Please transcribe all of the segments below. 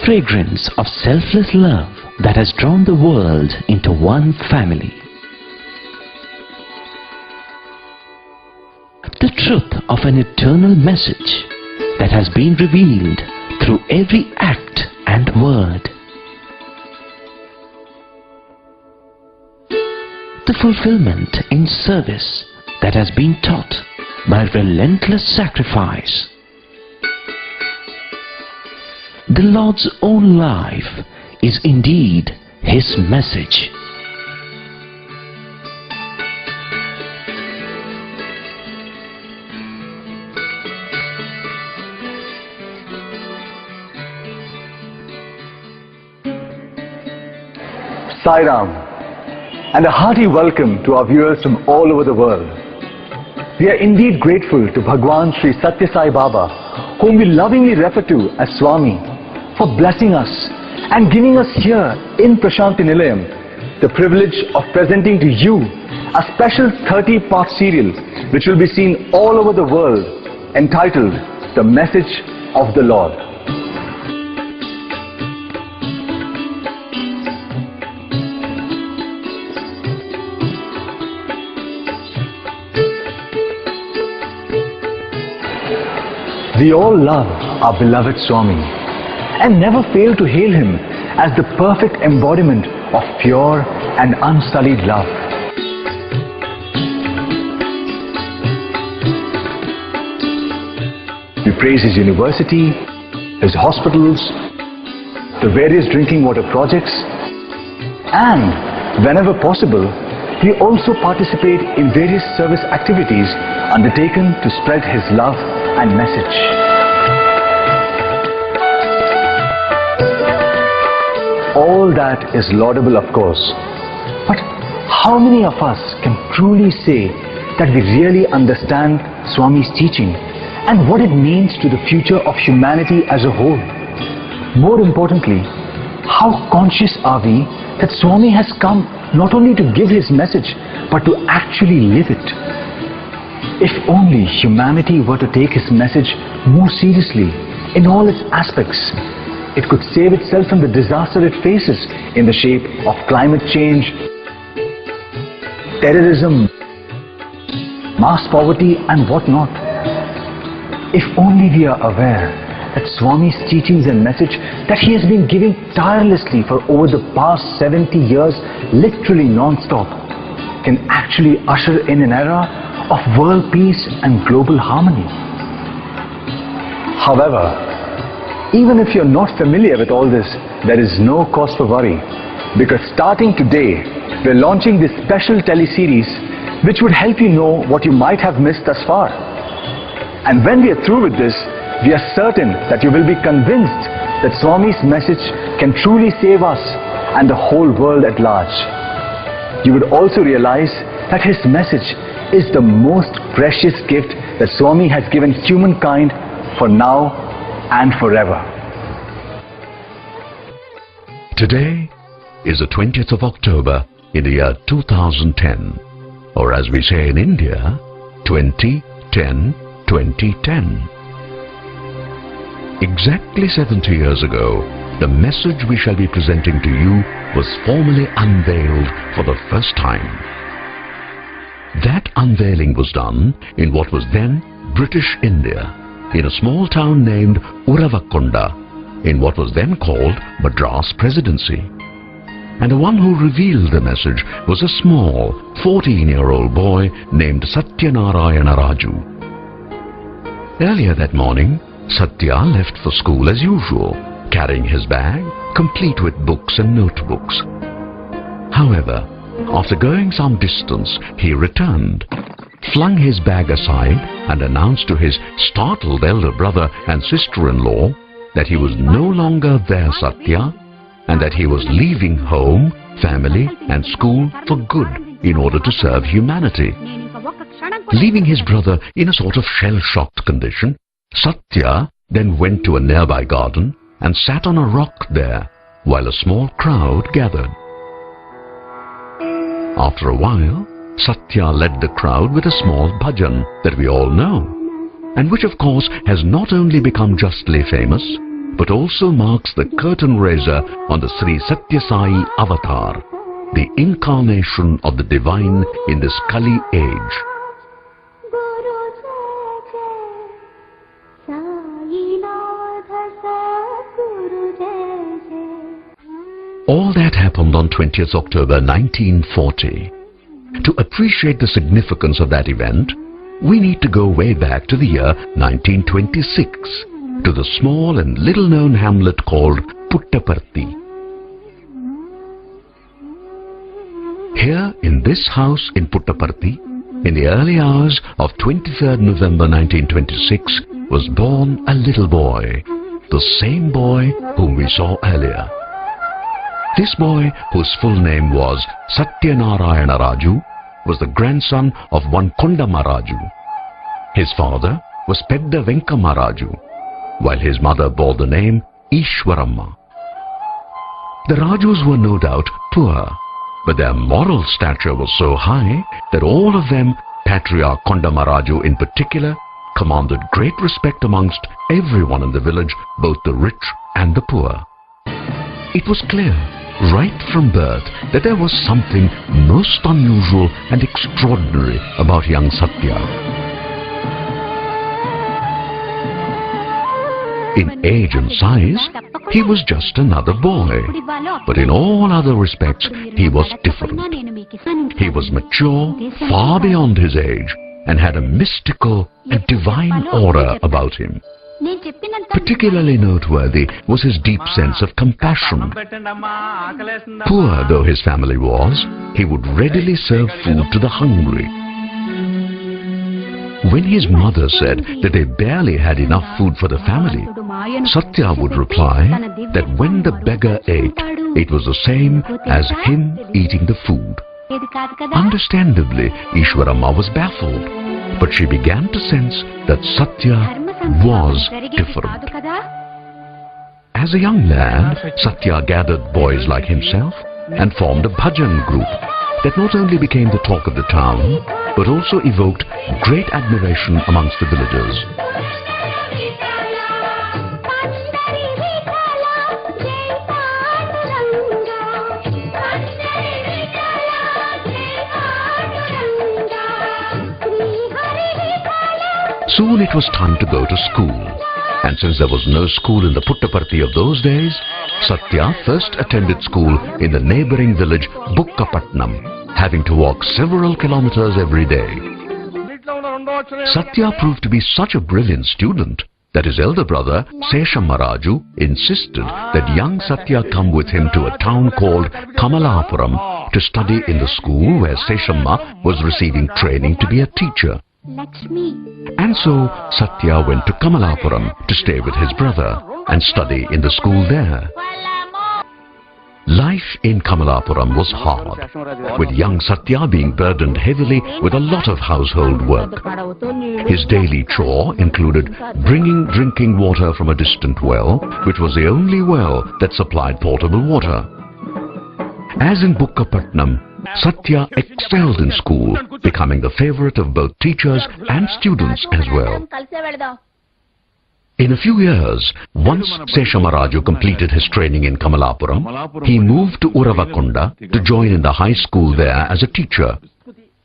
fragrance of selfless love that has drawn the world into one family. The truth of an eternal message that has been revealed through every act and word. The fulfillment in service that has been taught by relentless sacrifice. The Lord's own life is indeed His message. Sai Ram, and a hearty welcome to our viewers from all over the world. We are indeed grateful to Bhagwan Sri Satya Sai Baba, whom we lovingly refer to as Swami, for blessing us and giving us here in Prashanti Nilayam the privilege of presenting to you a special 30-part serial which will be seen all over the world, entitled The Message of the Lord. We all love our beloved Swami and never fail to hail him as the perfect embodiment of pure and unsullied love. We praise his university, his hospitals, the various drinking water projects, and whenever possible, we also participate in various service activities undertaken to spread his love and message. All that is laudable, of course, but how many of us can truly say that we really understand Swami's teaching and what it means to the future of humanity as a whole? More importantly, how conscious are we that Swami has come not only to give his message but to actually live it? If only humanity were to take his message more seriously in all its aspects, it could save itself from the disaster it faces in the shape of climate change, terrorism, mass poverty and whatnot. If only we are aware that Swami's teachings and message that he has been giving tirelessly for over the past 70 years, literally non-stop, can actually usher in an era of world peace and global harmony. However, even if you're not familiar with all this, there is no cause for worry, because starting today, we're launching this special teleseries which would help you know what you might have missed thus far. And when we are through with this, we are certain that you will be convinced that Swami's message can truly save us and the whole world at large. You would also realize that his message is the most precious gift that Swami has given humankind for now and forever. Today is the 20th of October in the year 2010, or as we say in India, 2010. Exactly 70 years ago, the message we shall be presenting to you was formally unveiled for the first time. That unveiling was done in what was then British India, in a small town named Uravakonda, in what was then called Madras Presidency. And the one who revealed the message was a small 14-year-old boy named Satyanarayana Raju. Earlier that morning, Satya left for school as usual, carrying his bag, complete with books and notebooks. However, after going some distance, he returned, flung his bag aside and announced to his startled elder brother and sister-in-law that he was no longer their Satya and that he was leaving home, family and school for good in order to serve humanity. Leaving his brother in a sort of shell-shocked condition, Satya then went to a nearby garden and sat on a rock there while a small crowd gathered. After a while, Satya led the crowd with a small bhajan that we all know, and which of course has not only become justly famous, but also marks the curtain raiser on the Sri Satya Sai avatar, the incarnation of the divine in this Kali age. All that happened on 20th October 1940. To appreciate the significance of that event, we need to go way back to the year 1926, to the small and little-known hamlet called Puttaparthi. Here in this house in Puttaparthi, in the early hours of 23rd November 1926, was born a little boy, the same boy whom we saw earlier. This boy, whose full name was Satyanarayana Raju, was the grandson of one Kondama Raju. His father was Pedda Venkama Raju, while his mother bore the name Ishwaramma. The Rajus were no doubt poor, but their moral stature was so high that all of them, Patriarch Kondama Raju in particular, commanded great respect amongst everyone in the village, both the rich and the poor. It was clear right from birth that there was something most unusual and extraordinary about young Satya. In age and size, he was just another boy, but in all other respects, he was different. He was mature, far beyond his age, and had a mystical and divine aura about him. Particularly noteworthy was his deep sense of compassion. Poor though his family was, he would readily serve food to the hungry. When his mother said that they barely had enough food for the family, Satya would reply that when the beggar ate, it was the same as him eating the food. Understandably, Ishwaramma was baffled, but she began to sense that Satya was different. As a young lad, Satya gathered boys like himself and formed a bhajan group that not only became the talk of the town, but also evoked great admiration amongst the villagers. Soon it was time to go to school, and since there was no school in the Puttaparthi of those days, Satya first attended school in the neighboring village Bukkapatnam, having to walk several kilometers every day. Satya proved to be such a brilliant student that his elder brother, Seshamma Raju, insisted that young Satya come with him to a town called Kamalapuram to study in the school where Seshamma was receiving training to be a teacher. And so Satya went to Kamalapuram to stay with his brother and study in the school there. Life in Kamalapuram was hard, with young Satya being burdened heavily with a lot of household work. His daily chore included bringing drinking water from a distant well, which was the only well that supplied potable water. As in Bukkapatnam, Satya excelled in school, becoming the favorite of both teachers and students as well. In a few years, once Seshamma Raju completed his training in Kamalapuram, he moved to Uravakonda to join in the high school there as a teacher,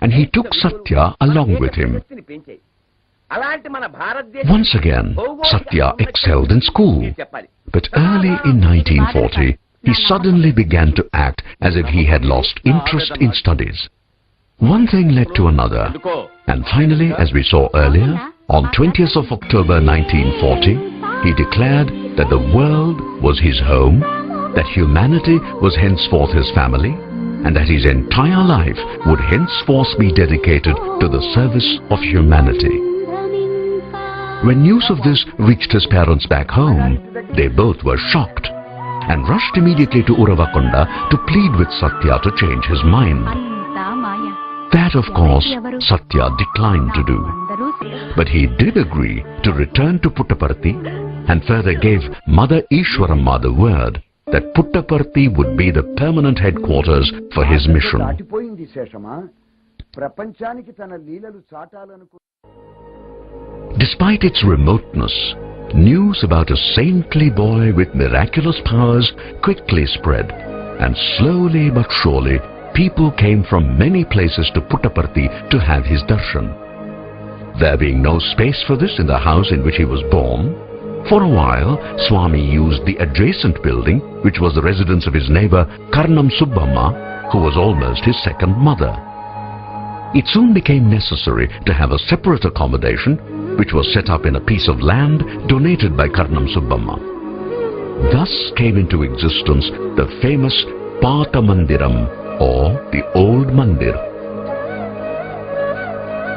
and he took Satya along with him. Once again, Satya excelled in school, but early in 1940, he suddenly began to act as if he had lost interest in studies. One thing led to another, and finally, as we saw earlier, on 20th of October 1940, he declared that the world was his home, that humanity was henceforth his family, and that his entire life would henceforth be dedicated to the service of humanity. When news of this reached his parents back home, they both were shocked and rushed immediately to Uravakonda to plead with Satya to change his mind. That, of course, Satya declined to do. But he did agree to return to Puttaparthi and further gave Mother Ishwaramma the word that Puttaparthi would be the permanent headquarters for his mission. Despite its remoteness, news about a saintly boy with miraculous powers quickly spread, and slowly but surely people came from many places to Puttaparthi to have his darshan. There being no space for this in the house in which he was born, for a while Swami used the adjacent building, which was the residence of his neighbor Karnam Subbamma, who was almost his second mother. It soon became necessary to have a separate accommodation, which was set up in a piece of land donated by Karnam Subbamma. Thus came into existence the famous Pata Mandiram, or the Old Mandir.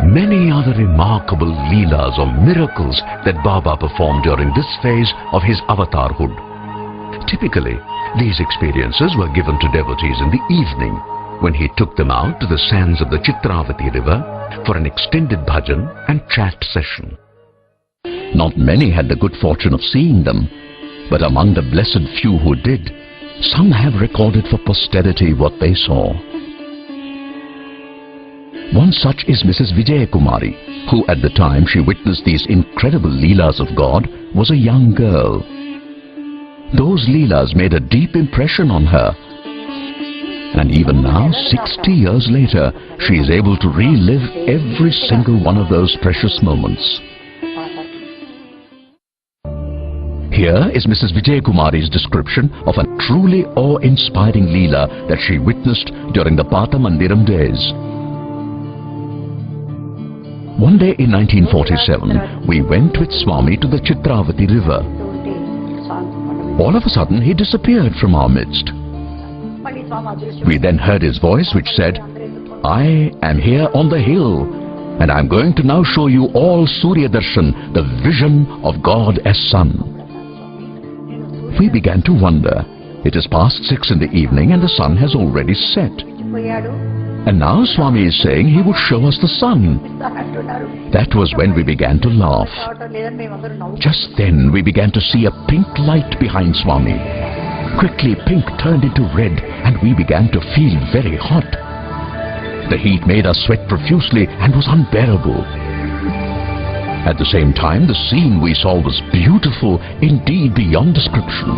Many other remarkable leelas or miracles that Baba performed during this phase of his avatarhood. Typically, these experiences were given to devotees in the evening, when he took them out to the sands of the Chitravati river for an extended bhajan and chat session. Not many had the good fortune of seeing them, but among the blessed few who did, some have recorded for posterity what they saw. One such is Mrs. Vijaya Kumari, who at the time she witnessed these incredible leelas of God was a young girl. Those leelas made a deep impression on her, and even now, 60 years later, she is able to relive every single one of those precious moments. Here is Mrs. Vijaya Kumari's description of a truly awe-inspiring leela that she witnessed during the Pata Mandiram days. One day in 1947, we went with Swami to the Chitravati river. All of a sudden, he disappeared from our midst. We then heard his voice which said, "I am here on the hill, and I am going to now show you all Surya Darshan, the vision of God as Sun." We began to wonder. It is past 6 in the evening and the sun has already set. And now Swami is saying he would show us the sun. That was when we began to laugh. Just then we began to see a pink light behind Swami. Quickly pink turned into red and we began to feel very hot. The heat made us sweat profusely and was unbearable. At the same time, the scene we saw was beautiful, indeed beyond description.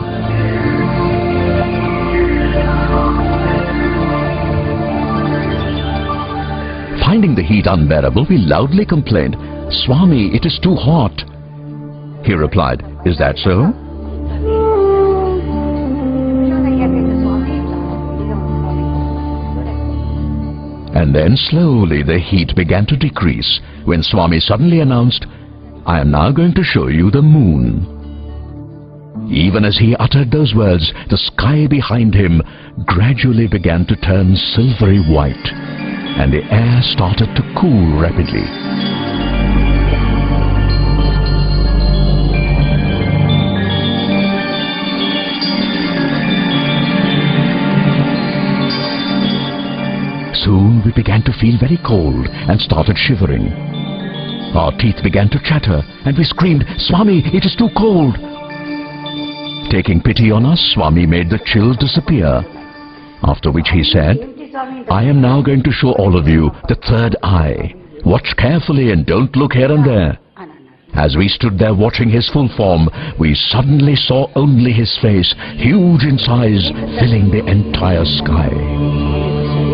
Finding the heat unbearable, we loudly complained, "Swami, it is too hot." He replied, "Is that so?" And then slowly the heat began to decrease when Swami suddenly announced, "I am now going to show you the moon." Even as he uttered those words, the sky behind him gradually began to turn silvery white, and the air started to cool rapidly. Soon we began to feel very cold and started shivering. Our teeth began to chatter and we screamed, "Swami, it is too cold!" Taking pity on us, Swami made the chills disappear, after which he said, "I am now going to show all of you the third eye. Watch carefully and don't look here and there." As we stood there watching his full form, we suddenly saw only his face, huge in size, filling the entire sky.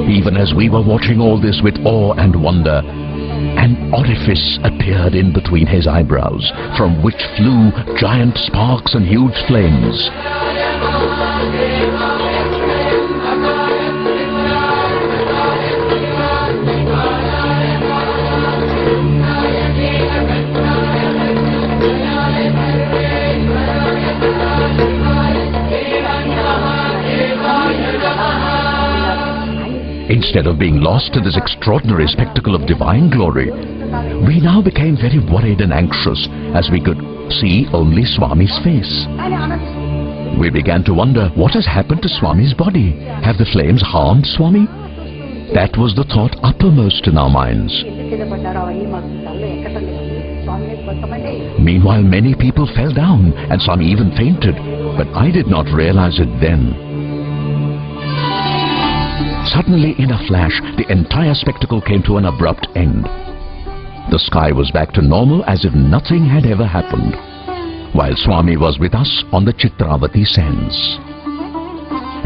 Even as we were watching all this with awe and wonder, an orifice appeared in between his eyebrows, from which flew giant sparks and huge flames. Instead of being lost to this extraordinary spectacle of divine glory, we now became very worried and anxious as we could see only Swami's face. We began to wonder, what has happened to Swami's body? Have the flames harmed Swami? That was the thought uppermost in our minds. Meanwhile, many people fell down and some even fainted, but I did not realize it then. Suddenly, in a flash, the entire spectacle came to an abrupt end. The sky was back to normal as if nothing had ever happened. while Swami was with us on the Chitravati sands.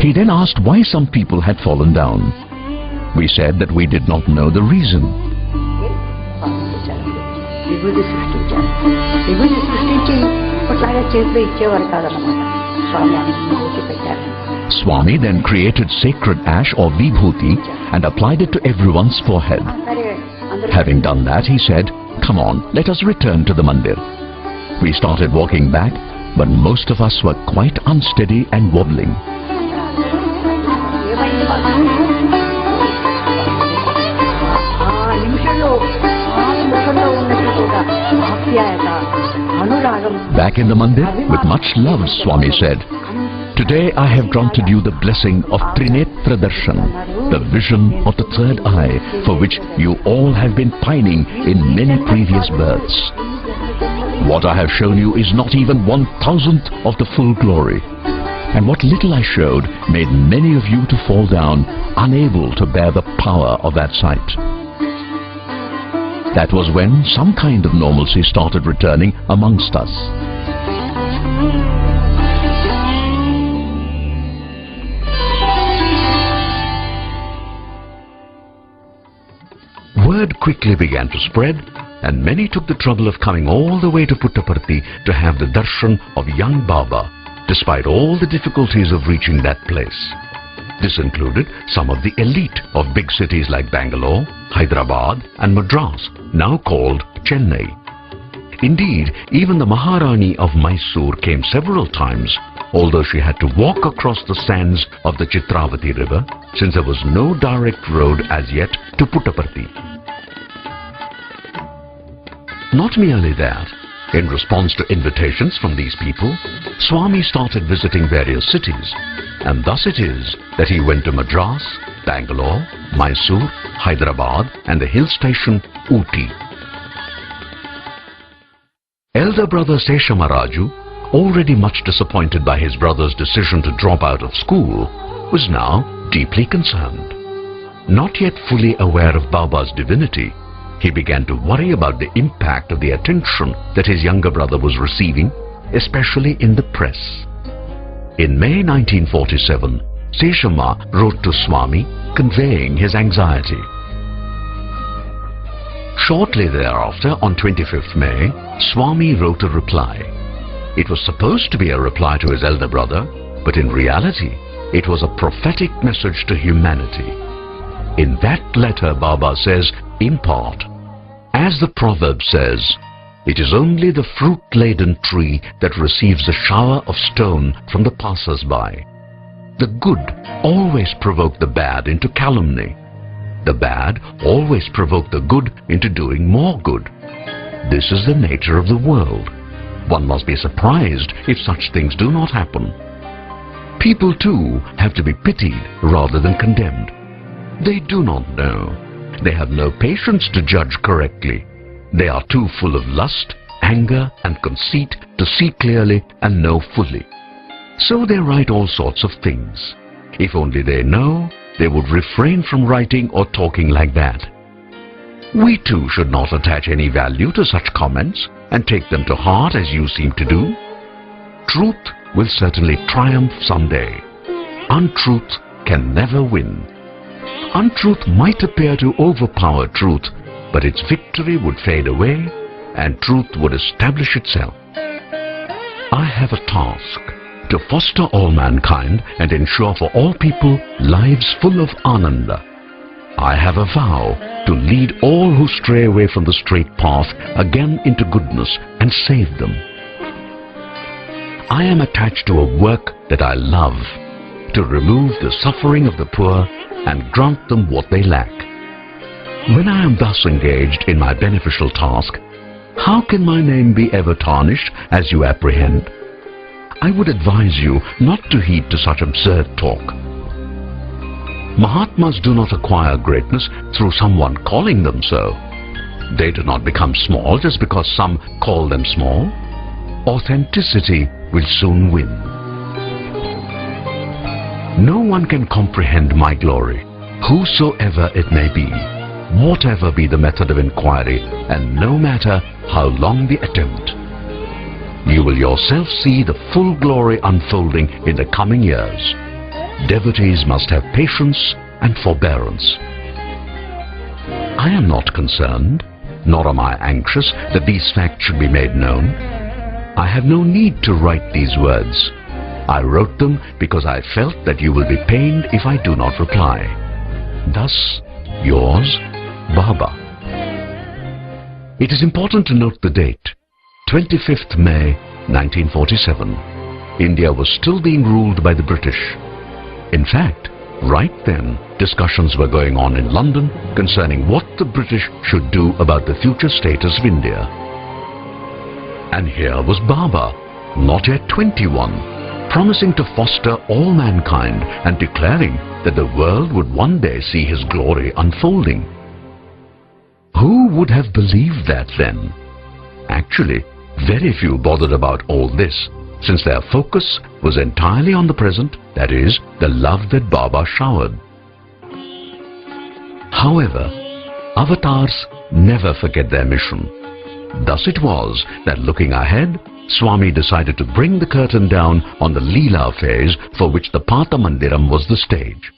He then asked why some people had fallen down. We said that we did not know the reason. Swami then created sacred ash or vibhuti and applied it to everyone's forehead. Having done that, he said, "Come on, let us return to the mandir." We started walking back, but most of us were quite unsteady and wobbling. Back in the mandir, with much love, Swami said, "Today I have granted you the blessing of Trinetra Darshan, the vision of the third eye, for which you all have been pining in many previous births. What I have shown you is not even 1,000th of the full glory. And what little I showed made many of you to fall down, unable to bear the power of that sight." That was when some kind of normalcy started returning amongst us. Word quickly began to spread, and many took the trouble of coming all the way to Puttaparthi to have the darshan of young Baba, despite all the difficulties of reaching that place. This included some of the elite of big cities like Bangalore, Hyderabad and Madras, now called Chennai. Indeed, even the Maharani of Mysore came several times, although she had to walk across the sands of the Chitravati river, since there was no direct road as yet to Puttaparthi. Not merely that, in response to invitations from these people, Swami started visiting various cities, and thus it is that he went to Madras, Bangalore, Mysore, Hyderabad and the hill station Ooty. Elder brother Seshamaraju, already much disappointed by his brother's decision to drop out of school, was now deeply concerned. Not yet fully aware of Baba's divinity, he began to worry about the impact of the attention that his younger brother was receiving, especially in the press. In May 1947, Seshama wrote to Swami conveying his anxiety. Shortly thereafter, on 25th May, Swami wrote a reply. It was supposed to be a reply to his elder brother, but in reality, it was a prophetic message to humanity. In that letter, Baba says, in part, as the proverb says, "It is only the fruit-laden tree that receives a shower of stone from the passers-by. The good always provoke the bad into calumny. The bad always provoke the good into doing more good. This is the nature of the world. One must be surprised if such things do not happen. People too have to be pitied rather than condemned. They do not know. They have no patience to judge correctly. They are too full of lust, anger and conceit to see clearly and know fully. So they write all sorts of things. If only they know, they would refrain from writing or talking like that. We too should not attach any value to such comments and take them to heart as you seem to do. Truth will certainly triumph someday. Untruth can never win. Untruth might appear to overpower truth, but its victory would fade away and truth would establish itself. I have a task to foster all mankind and ensure for all people lives full of ananda. I have a vow to lead all who stray away from the straight path again into goodness and save them. I am attached to a work that I love, to remove the suffering of the poor and grant them what they lack. When I am thus engaged in my beneficial task, how can my name be ever tarnished as you apprehend? I would advise you not to heed to such absurd talk. Mahatmas do not acquire greatness through someone calling them so. They do not become small just because some call them small. Authenticity will soon win. No one can comprehend my glory, whosoever it may be, whatever be the method of inquiry, and no matter how long the attempt. you will yourself see the full glory unfolding in the coming years. Devotees must have patience and forbearance. I am not concerned, nor am I anxious that these facts should be made known. I have no need to write these words. I wrote them because I felt that you will be pained if I do not reply. Thus, yours, Baba. It is important to note the date, 25th May 1947. India was still being ruled by the British. In fact, right then, discussions were going on in London concerning what the British should do about the future status of India. And here was Baba, not yet 21, promising to foster all mankind and declaring that the world would one day see his glory unfolding. Who would have believed that then? Actually, very few bothered about all this, since their focus was entirely on the present, that is, the love that Baba showered. However, avatars never forget their mission. Thus it was that looking ahead, Swami decided to bring the curtain down on the Leela phase for which the Pata Mandiram was the stage.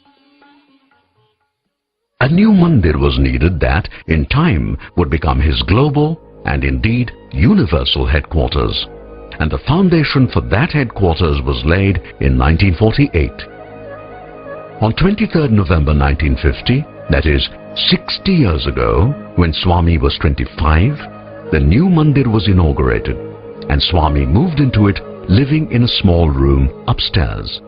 A new mandir was needed that, in time, would become his global and indeed universal headquarters. And the foundation for that headquarters was laid in 1948. On 23rd November 1950, that is 60 years ago, when Swami was 25, the new mandir was inaugurated, and Swami moved into it, living in a small room upstairs.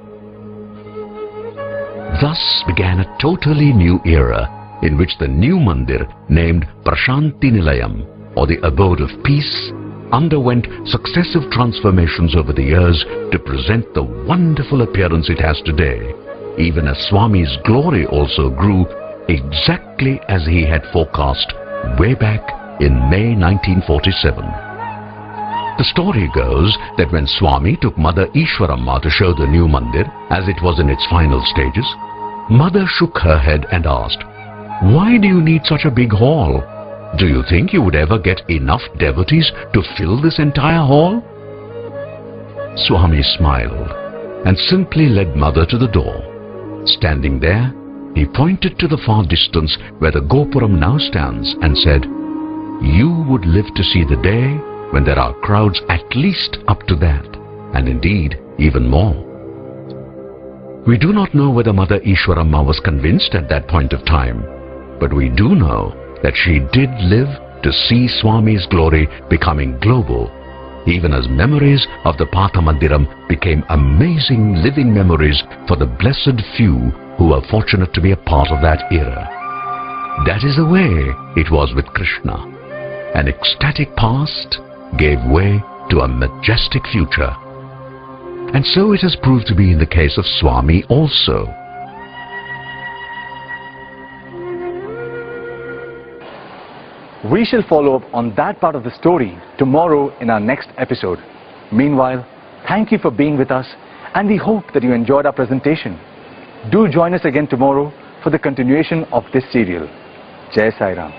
Thus began a totally new era in which the new mandir, named Prashanti Nilayam, or the abode of peace, underwent successive transformations over the years to present the wonderful appearance it has today, even as Swami's glory also grew exactly as he had forecast way back in May 1947. The story goes that when Swami took Mother Ishwaramma to show the new mandir as it was in its final stages, Mother shook her head and asked, "Why do you need such a big hall? Do you think you would ever get enough devotees to fill this entire hall?" Swami smiled and simply led Mother to the door. Standing there, he pointed to the far distance where the Gopuram now stands and said, "You would live to see the day when there are crowds at least up to that, and indeed even more." We do not know whether Mother Ishwaramma was convinced at that point of time, but we do know that she did live to see Swami's glory becoming global, even as memories of the Pata Mandiram became amazing living memories for the blessed few who were fortunate to be a part of that era. That is the way it was with Krishna. An ecstatic past gave way to a majestic future. And so it has proved to be in the case of Swami also. We shall follow up on that part of the story tomorrow in our next episode. Meanwhile, thank you for being with us, and we hope that you enjoyed our presentation. Do join us again tomorrow for the continuation of this serial. Jai Sai Ram.